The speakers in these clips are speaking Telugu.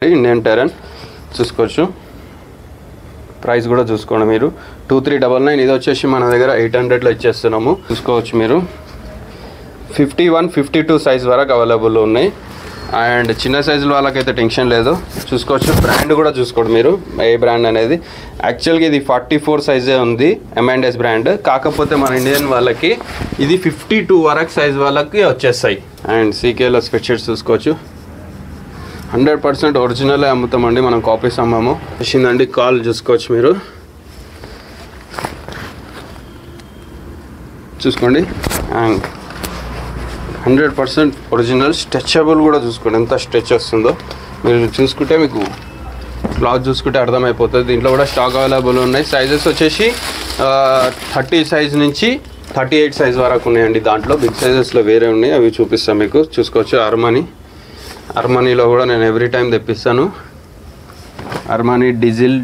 ఇండియన్ టెరెన్ చూసుకోవచ్చు. ప్రైస్ కూడా చూసుకోండి మీరు 2399. ఇది వచ్చేసి మన దగ్గర 800లో ఇచ్చేస్తున్నాము. చూసుకోవచ్చు మీరు 51, 52 సైజ్ వరకు అవైలబుల్ ఉన్నాయి. అండ్ చిన్న సైజుల వాళ్ళకైతే టెన్షన్ లేదు. చూసుకోవచ్చు. బ్రాండ్ కూడా చూసుకోండి మీరు ఏ బ్రాండ్ అనేది. యాక్చువల్గా ఇది 44 సైజే ఉంది M&S బ్రాండ్. కాకపోతే మన ఇండియన్ వాళ్ళకి ఇది 52 వరకు సైజ్ వాళ్ళకి వచ్చేస్తాయి. అండ్ సీకేలో స్వెట్ షర్ట్స్ చూసుకోవచ్చు. 100% ఒరిజినలే అమ్ముతామండి, మనం కాపీస్ అమ్మాము. వచ్చిందండి కాల్ చూసుకోవచ్చు మీరు. చూసుకోండి. And 100% original. స్ట్రెచబుల్ కూడా చూసుకోండి ఎంత స్ట్రెచ్ వస్తుందో. మీరు చూసుకుంటే మీకు క్లాత్ చూసుకుంటే అర్థమైపోతుంది. దీంట్లో కూడా స్టాక్ అవైలబుల్ ఉన్నాయి. సైజెస్ వచ్చేసి 30 సైజ్ నుంచి 38 సైజ్ వరకు ఉన్నాయండి. దాంట్లో బిగ్ సైజెస్లో వేరే ఉన్నాయి, అవి చూపిస్తాను మీకు. చూసుకోవచ్చు. అర్మానీలో కూడా నేను ఎవ్రీ టైం తెప్పిస్తాను. అర్మానీ, డీజిల్,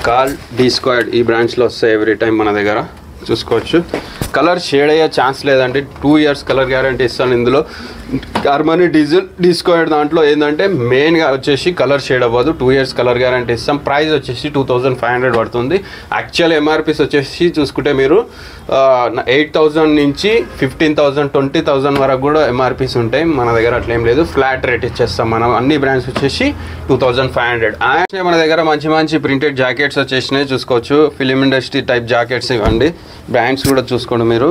కాల్, డీ స్క్వాడ్ ఈ బ్రాండ్స్లో వస్తాయి ఎవ్రీ టైం మన దగ్గర. చూసుకోవచ్చు. కలర్ షేడ్ అయ్యే ఛాన్స్ లేదండి. 2 years కలర్ గ్యారంటీ ఇస్తాను ఇందులో. అర్మానీ, డీజిల్, డీ స్క్వాడ్ దాంట్లో ఏంటంటే మెయిన్గా వచ్చేసి కలర్ షేడ్ అవ్వదు. 2 years కలర్ గ్యారంటీ ఇస్తాం. ప్రైస్ వచ్చేసి 2500 పడుతుంది. యాక్చువల్ ఎంఆర్పీస్ వచ్చేసి చూసుకుంటే మీరు 8000 నుంచి 15,000, 20,000 వరకు కూడా ఎంఆర్పీస్ ఉంటాయి. మన దగ్గర అట్లేం లేదు, ఫ్లాట్ రేట్ ఇచ్చేస్తాం మనం. అన్ని బ్రాండ్స్ వచ్చేసి 2500. అండ్ మన దగ్గర మంచి మంచి ప్రింటెడ్ జాకెట్స్ వచ్చేసినాయి. చూసుకోవచ్చు. ఫిలిం ఇండస్ట్రీ టైప్ జాకెట్స్ ఇవ్వండి. బ్రాండ్స్ కూడా చూసుకోండి మీరు.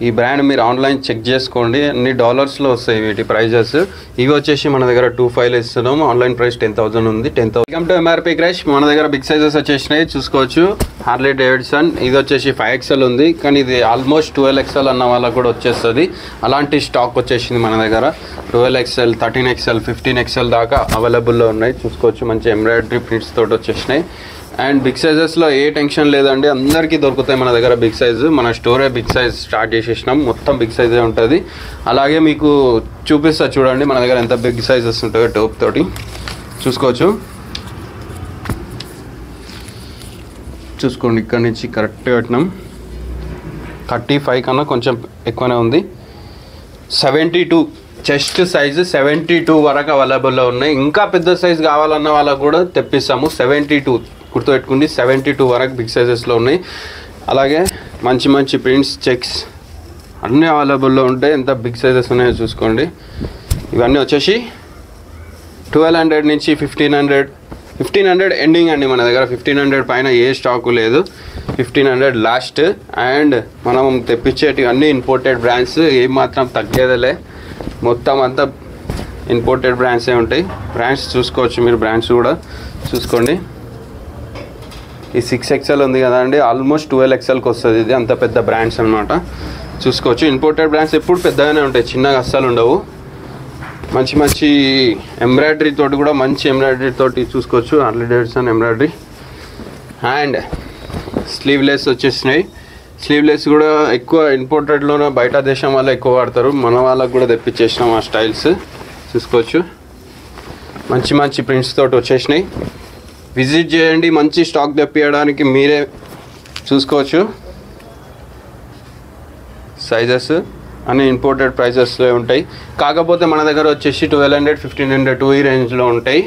ఈ బ్రాండ్ మీరు ఆన్లైన్ చెక్ చేసుకోండి, అన్ని డాలర్స్లో వస్తాయి వీటి ప్రైజెస్. ఇవి వచ్చేసి మన దగ్గర 25 ఇస్తున్నాము. ఆన్లైన్ ప్రైస్ 10,000 ఉంది. 10,000. Welcome to MRP crash. మన దగ్గర బిగ్ సైజెస్ వచ్చేసినాయి. చూసుకోవచ్చు. హార్లీ డేవిడ్సన్ ఇది వచ్చేసి 5XL ఉంది, కానీ ఇది ఆల్మోస్ట్ 12XL అన్న వాళ్ళకు కూడా వచ్చేస్తుంది. అలాంటి స్టాక్ వచ్చేసింది మన దగ్గర. 12XL, 13XL, 15XL దాకా అవైలబుల్లో ఉన్నాయి. చూసుకోవచ్చు. మంచి ఎంబ్రాయిడరీ ప్రింట్స్ తోటి వచ్చేసినాయి. అండ్ బిగ్ సైజెస్లో ఏ టెన్షన్ లేదండి, అందరికీ దొరుకుతాయి మన దగ్గర బిగ్ సైజు. మన స్టోరే బిగ్ సైజ్ స్టార్ట్ చేసేసినాం. మొత్తం బిగ్ సైజే ఉంటుంది. అలాగే మీకు చూపిస్తా చూడండి మన దగ్గర ఎంత బిగ్ సైజెస్ ఉంటాయో టోప్ తోటి. చూసుకోవచ్చు. చూసుకోండి. ఇక్కడ నుంచి కరెక్ట్ పెట్టినాం. 35 కన్నా కొంచెం ఎక్కువనే ఉంది. 72 చెస్ట్ సైజు 72 వరకు అవైలబుల్లో ఉన్నాయి. ఇంకా పెద్ద సైజు కావాలన్న వాళ్ళకు కూడా తెప్పిస్తాము. 72 గుర్తుపెట్టుకోండి. 72 వరకు బిగ్ సైజెస్లో ఉన్నాయి. అలాగే మంచి మంచి ప్రింట్స్, చెక్స్ అన్నీ అవైలబుల్లో ఉంటాయి. ఎంత బిగ్ సైజెస్ ఉన్నాయో చూసుకోండి. ఇవన్నీ వచ్చేసి 1200 నుంచి 1500 ఎండింగ్ అండి మన దగ్గర. 1500 పైన ఏ స్టాకు లేదు. 1500 లాస్ట్. అండ్ మనం తెప్పించేటివి అన్నీ ఇంపోర్టెడ్ బ్రాండ్స్, ఏం మాత్రం తగ్గేదలే. మొత్తం అంతా ఇంపోర్టెడ్ బ్రాండ్సే ఉంటాయి. బ్రాండ్స్ చూసుకోవచ్చు మీరు. బ్రాండ్స్ కూడా చూసుకోండి. ఈ 6XL ఉంది కదా అండి, ఆల్మోస్ట్ 12XLకి వస్తుంది ఇది. అంత పెద్ద బ్రాండ్స్ అనమాట. చూసుకోవచ్చు. ఇంపోర్టెడ్ బ్రాండ్స్ ఎప్పుడు పెద్దగానే ఉంటాయి, చిన్నగా అస్సలు ఉండవు. మంచి మంచి ఎంబ్రాయిడరీ తోటి కూడా, మంచి ఎంబ్రాయిడరీ తోటి చూసుకోవచ్చు. Harley Davidson embroidery. And sleeveless వచ్చేసినాయి. స్లీవ్లెస్ కూడా ఎక్కువ ఇంపోర్టెడ్లోనే, బయట దేశం వల్ల ఎక్కువ వాడతారు. మన వాళ్ళకు కూడా తెప్పించేసినాం ఆ స్టైల్స్. చూసుకోవచ్చు. మంచి మంచి ప్రింట్స్ తోటి వచ్చేసినాయి. విజిట్ చేయండి. మంచి స్టాక్ తెప్పించడానికి మీరే చూసుకోవచ్చు. సైజెస్ అన్ని ఇంపోర్టెడ్ ప్రైజెస్లో ఉంటాయి. కాకపోతే మన దగ్గర వచ్చేసి 1200, 1500 ఈ రేంజ్లో ఉంటాయి.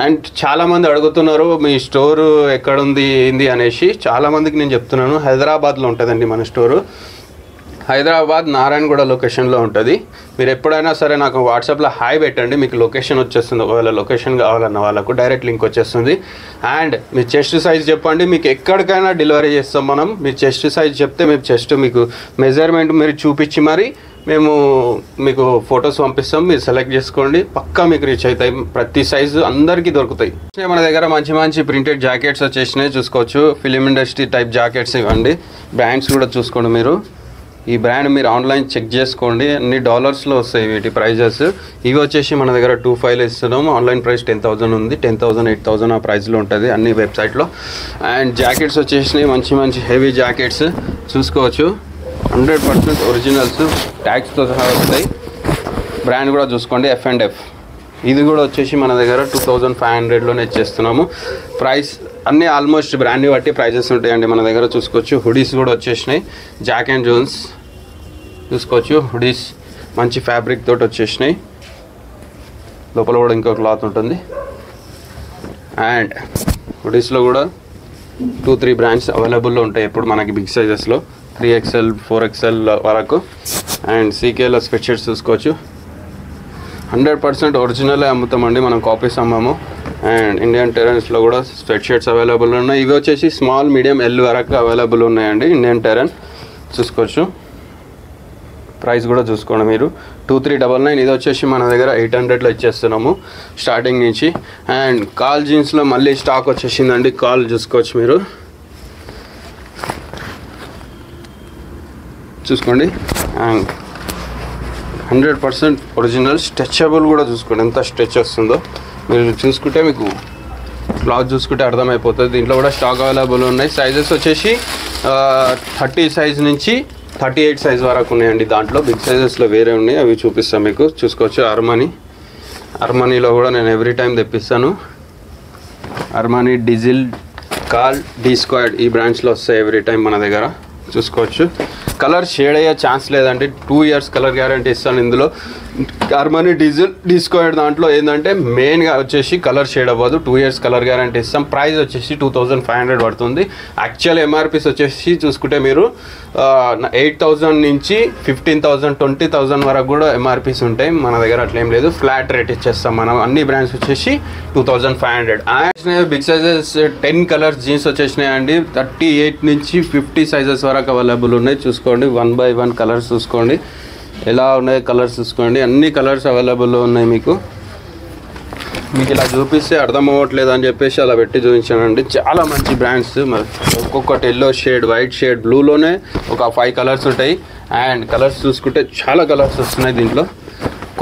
అండ్ చాలామంది అడుగుతున్నారు మీ స్టోరు ఎక్కడుంది ఏంది అనేసి. చాలామందికి నేను చెప్తున్నాను, హైదరాబాద్లో ఉంటుందండి మన స్టోరు. హైదరాబాద్ నారాయణగూడ లొకేషన్లో ఉంటుంది. మీరు ఎప్పుడైనా సరే నాకు వాట్సాప్లో హాయ్ పెట్టండి, మీకు లొకేషన్ వచ్చేస్తుంది. ఒకవేళ లొకేషన్ కావాలన్న వాళ్ళకు డైరెక్ట్ లింక్ వచ్చేస్తుంది. అండ్ మీ చెస్ట్ సైజ్ చెప్పండి, మీకు ఎక్కడికైనా డెలివరీ చేస్తాం మనం. మీ చెస్ట్ సైజ్ చెప్తే మేము చెస్ట్ మీకు మెజర్మెంట్ మీరు చూపించి మరి మేము మీకు ఫొటోస్ పంపిస్తాం. మీరు సెలెక్ట్ చేసుకోండి, పక్కా మీకు రీచ్ అవుతాయి. ప్రతి సైజు అందరికీ దొరుకుతాయి. మన దగ్గర మంచి మంచి ప్రింటెడ్ జాకెట్స్ వచ్చేసినాయి. చూసుకోవచ్చు. ఫిలిం ఇండస్ట్రీ టైప్ జాకెట్స్ ఇవ్వండి. బ్రాండ్స్ కూడా చూసుకోండి మీరు. ఈ బ్రాండ్ మీరు ఆన్లైన్ చెక్ చేసుకోండి, అన్ని డాలర్స్లో వస్తాయి వీటి ప్రైజెస్. ఇవి వచ్చేసి మన దగ్గర 25 ఇస్తున్నాము. ఆన్లైన్ ప్రైస్ 10,000 ఉంది. 10,000, 8,000 ఆ ప్రైస్లో ఉంటుంది అన్ని వెబ్సైట్లో. అండ్ జాకెట్స్ వచ్చేసినాయి. మంచి మంచి హెవీ జాకెట్స్ చూసుకోవచ్చు. 100% ఒరిజినల్స్, ట్యాగ్స్తో సహా వస్తాయి. బ్రాండ్ కూడా చూసుకోండి. F&F. ఇది కూడా వచ్చేసి మన దగ్గర 2500లోనే ఇచ్చేస్తున్నాము. ప్రైస్ అన్నీ ఆల్మోస్ట్ బ్రాండ్ని బట్టి ప్రైజెస్ ఉంటాయండి మన దగ్గర. చూసుకోవచ్చు. హుడీస్ కూడా వచ్చేసినాయి. జాక్ అండ్ జోన్స్ చూసుకోవచ్చు. హుడీస్ మంచి ఫ్యాబ్రిక్ తోటి వచ్చేసినాయి. లోపల కూడా ఇంకో క్లాత్ ఉంటుంది. అండ్ హుడీస్లో కూడా 2-3 బ్రాండ్స్ అవైలబుల్లో ఉంటాయి ఇప్పుడు మనకి బిగ్ సైజెస్లో 3XL 4XL వరకు. అండ్ సీకేలో స్వెట్ షర్ట్స్ చూసుకోవచ్చు. 100% ఒరిజినలే అమ్ముతామండి, మనం కాపీస్ అమ్మాము. అండ్ ఇండియన్ టెరెన్స్లో కూడా స్వెట్ షర్ట్స్ అవైలబుల్ ఉన్నాయి. ఇవి వచ్చేసి స్మాల్ మీడియం ఎల్ వరకు అవైలబుల్ ఉన్నాయండి. ఇండియన్ టెరెన్ చూసుకోవచ్చు. ప్రైస్ కూడా చూసుకోండి మీరు 2399. ఇది వచ్చేసి మన దగ్గర 800లో ఇచ్చేస్తున్నాము స్టార్టింగ్ నుంచి. అండ్ కాల్ జీన్స్లో మళ్ళీ స్టాక్ వచ్చేసిందండి. కాల్ చూసుకోవచ్చు మీరు, చూసుకోండి. అండ్ 100% ఒరిజినల్ స్ట్రెచబుల్ కూడా చూసుకోండి, ఎంత స్ట్రెచ్ వస్తుందో మీరు చూసుకుంటే మీకు క్లాత్ చూసుకుంటే అర్థమైపోతుంది. దీంట్లో కూడా స్టాక్ అవైలబుల్ ఉన్నాయి. సైజెస్ వచ్చేసి 30 సైజ్ నుంచి 38 సైజ్ వరకు ఉన్నాయండి. దాంట్లో బిగ్ సైజెస్లో వేరే ఉన్నాయి, అవి చూపిస్తాను మీకు. చూసుకోవచ్చు. అర్మానీలో కూడా నేను ఎవ్రీ టైం తెప్పిస్తాను. అర్మానీ, డిజిల్, కాల్, డి స్క్వాడ్ ఈ బ్రాండ్స్లో వస్తాయి ఎవ్రీ టైం మన దగ్గర. చూసుకోవచ్చు. కలర్ షేడ్ అయ్యే ఛాన్స్ లేదండి, 2 years కలర్ గ్యారంటీ ఇస్తాను ఇందులో. అర్మానీ, డీజిల్, డి స్క్వాడ్ దాంట్లో ఏంటంటే మెయిన్గా వచ్చేసి కలర్ షేడ్ అవ్వదు, 2 years కలర్ గ్యారంటీ ఇస్తాం. ప్రైస్ వచ్చేసి 2500 పడుతుంది. యాక్చువల్ ఎంఆర్పీస్ వచ్చేసి చూసుకుంటే మీరు 8000 నుంచి 15,000 20,000 వరకు కూడా ఎంఆర్పీస్ ఉంటాయి. మన దగ్గర అట్లేం లేదు, ఫ్లాట్ రేట్ ఇచ్చేస్తాం మనం. అన్ని బ్రాండ్స్ వచ్చేసి 2500. And big sizes 10 colours jeans వచ్చేసినాయండి. 38 నుంచి 50 సైజెస్ వరకు అవైలబుల్ ఉన్నాయి. చూసుకోండి, 1 by 1 కలర్స్ చూసుకోండి ఎలా ఉన్నాయి, కలర్స్ చూసుకోండి. అన్ని కలర్స్ అవైలబుల్లో ఉన్నాయి. మీకు ఇలా చూపిస్తే అర్థం అవ్వట్లేదు అని చెప్పేసి అలా పెట్టి చూపించానండి. చాలా మంచి బ్రాండ్స్. ఒక్కొక్కటి ఎల్లో షేడ్, వైట్ షేడ్, బ్లూలోనే ఒక 5 కలర్స్ ఉంటాయి. అండ్ కలర్స్ చూసుకుంటే చాలా కలర్స్ వస్తున్నాయి దీంట్లో.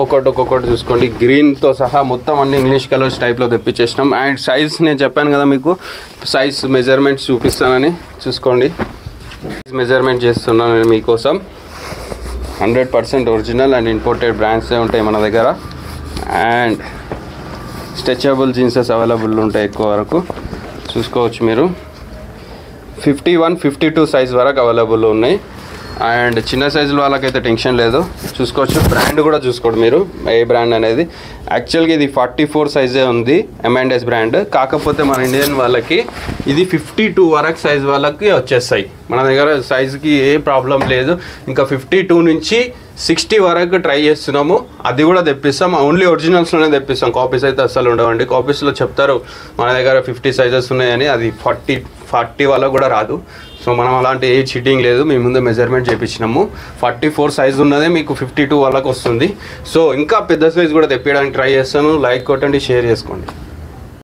ఒక్కొక్కటి చూసుకోండి. గ్రీన్తో సహా మొత్తం అన్ని ఇంగ్లీష్ కలర్స్ టైప్లో తెప్పించేసినాం. అండ్ సైజ్ నేను చెప్పాను కదా మీకు, సైజ్ మెజర్మెంట్స్ చూపిస్తానని. చూసుకోండి, మెజర్మెంట్ చేస్తున్నాను నేను మీకోసం. 100% ఒరిజినల్ అండ్ ఇంపోర్టెడ్ బ్రాండ్సే ఉంటాయి మన దగ్గర. అండ్ స్ట్రెచబుల్ జీన్సెస్ అవైలబుల్ ఉంటాయి ఎక్కువ వరకు. చూసుకోవచ్చు మీరు. 51, 52 సైజ్ వరకు అవైలబుల్ ఉన్నాయి. అండ్ చిన్న సైజుల వాళ్ళకైతే టెన్షన్ లేదు. చూసుకోవచ్చు. బ్రాండ్ కూడా చూసుకోండి మీరు, ఏ బ్రాండ్ అనేది. యాక్చువల్గా ఇది 44 సైజే ఉంది, M&S బ్రాండ్. కాకపోతే మన ఇండియన్ వాళ్ళకి ఇది 52 వరకు సైజ్ వాళ్ళకి వచ్చేస్తాయి. మన దగ్గర సైజుకి ఏ ప్రాబ్లం లేదు. ఇంకా 52 నుంచి 60 వరకు ట్రై చేస్తున్నాము, అది కూడా తెప్పిస్తాం. ఓన్లీ ఒరిజినల్స్లోనే తెప్పిస్తాం, కాపీస్ అయితే అస్సలు ఉండవండి. కాపీస్లో చెప్తారు మన దగ్గర 50 సైజెస్ ఉన్నాయని, అది 40 వాళ్ళకు కూడా రాదు. సో మనం అలాంటి ఏ చీటింగ్ లేదు. మేము ముందు మెజర్మెంట్ చేయించినాము. 44 సైజ్ ఉన్నదే మీకు 52 వాళ్ళకి వస్తుంది. సో ఇంకా పెద్ద సైజ్ కూడా తెప్పించడానికి ట్రై చేస్తాను. లైక్ కొట్టండి, షేర్ చేసుకోండి.